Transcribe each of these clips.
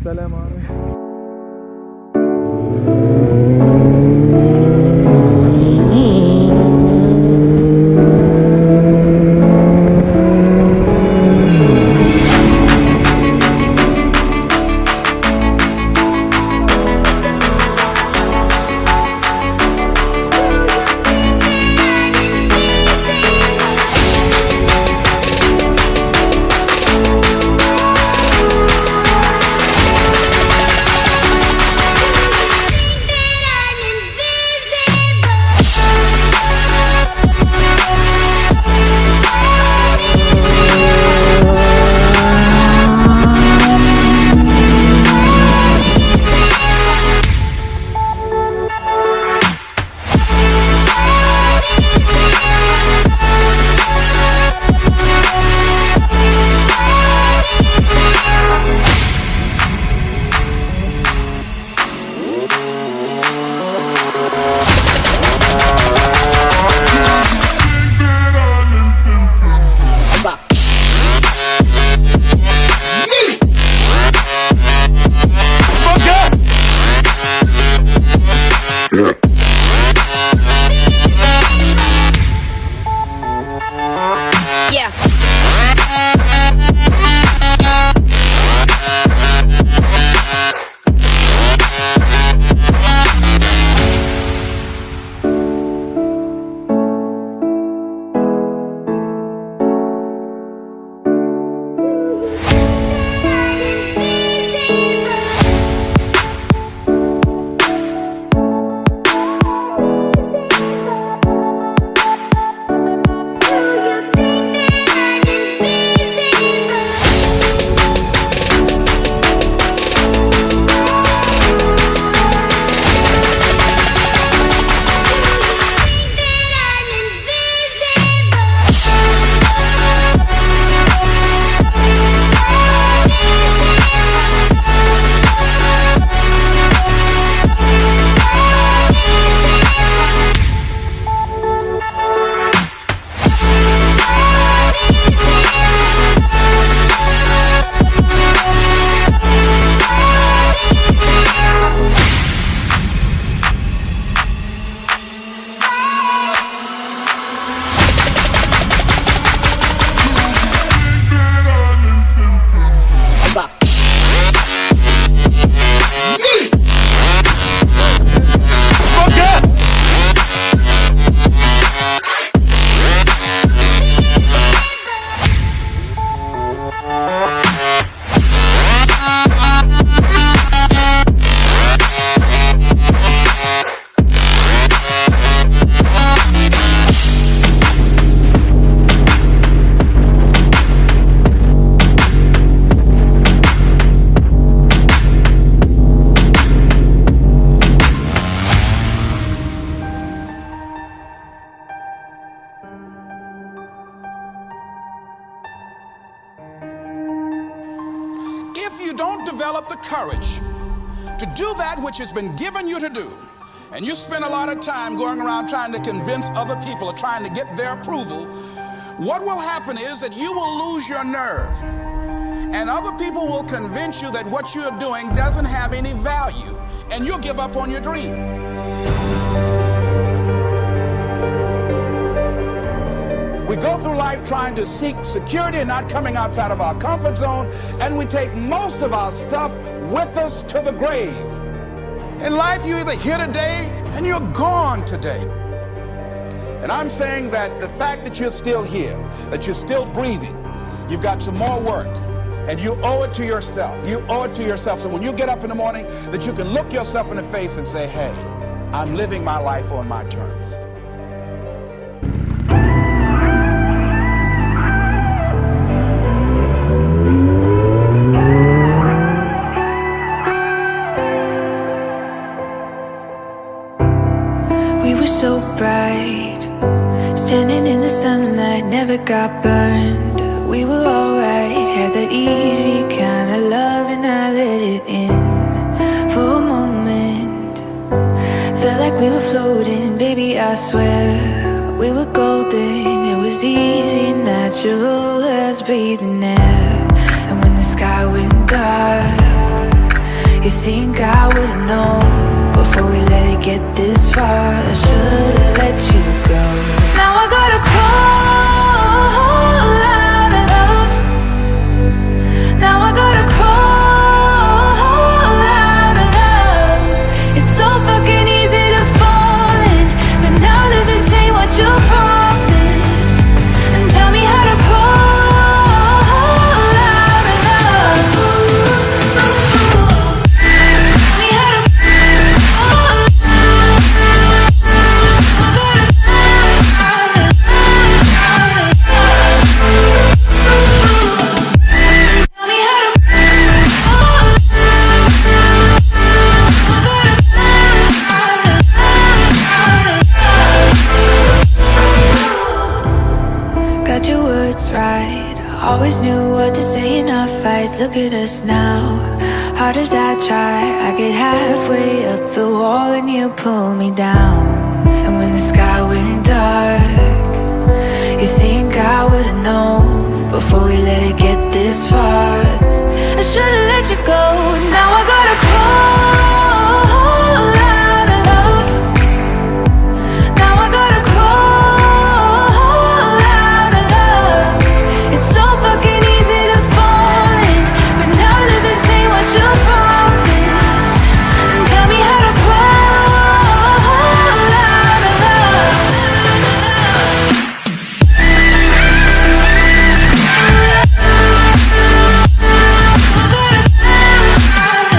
السلامة عليكم. If you don't develop the courage to do that which has been given you to do, and you spend a lot of time going around trying to convince other people or trying to get their approval, what will happen is that you will lose your nerve. And other people will convince you that what you're doing doesn't have any value, and you'll give up on your dream. We go through life trying to seek security and not coming outside of our comfort zone, and we take most of our stuff with us to the grave. In life, you're either here today and you're gone today. And I'm saying that the fact that you're still here, that you're still breathing, you've got some more work, and you owe it to yourself. You owe it to yourself. So when you get up in the morning, that you can look yourself in the face and say, hey, I'm living my life on my terms. We were so bright, standing in the sunlight, never got burned. We were alright, had that easy kind of love, and I let it in for a moment. Felt like we were floating, baby, I swear we were golden. It was easy, natural as breathing air. And when the sky went dark You think I would've known before we let it get this far? I should've let you go. Now I gotta crawl out of love. Now I gotta crawl out of love. It's so fucking easy to fall in, but now that this ain't what you promised, and tell me how to crawl out of love. Tell me how to crawl. I gotta crawl out of Tell me how to Got your words right, always knew what to say in our fights. Look at us now, hard as I try, I get halfway up the wall and you pull me down. And when the sky went dark, you think I would've known before we let it get this far? I should've let you go. Now I gotta crawl out of love. Now I gotta crawl out of love. It's so fucking easy to fall in, but now that this ain't what you promised, and tell me how to crawl out of love. I gotta crawl out of love.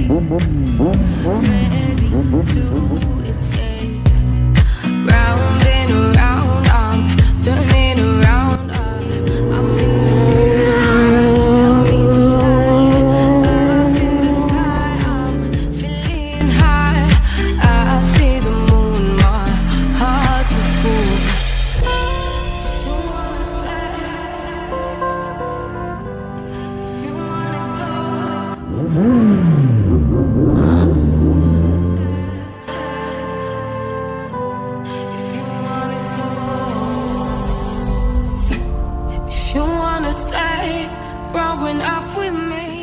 ready to escape. Round and around, I'm turning around. I'm in the up in the sky, I'm feeling high. I see the moon, my heart is full. If you wanna stay growing up with me,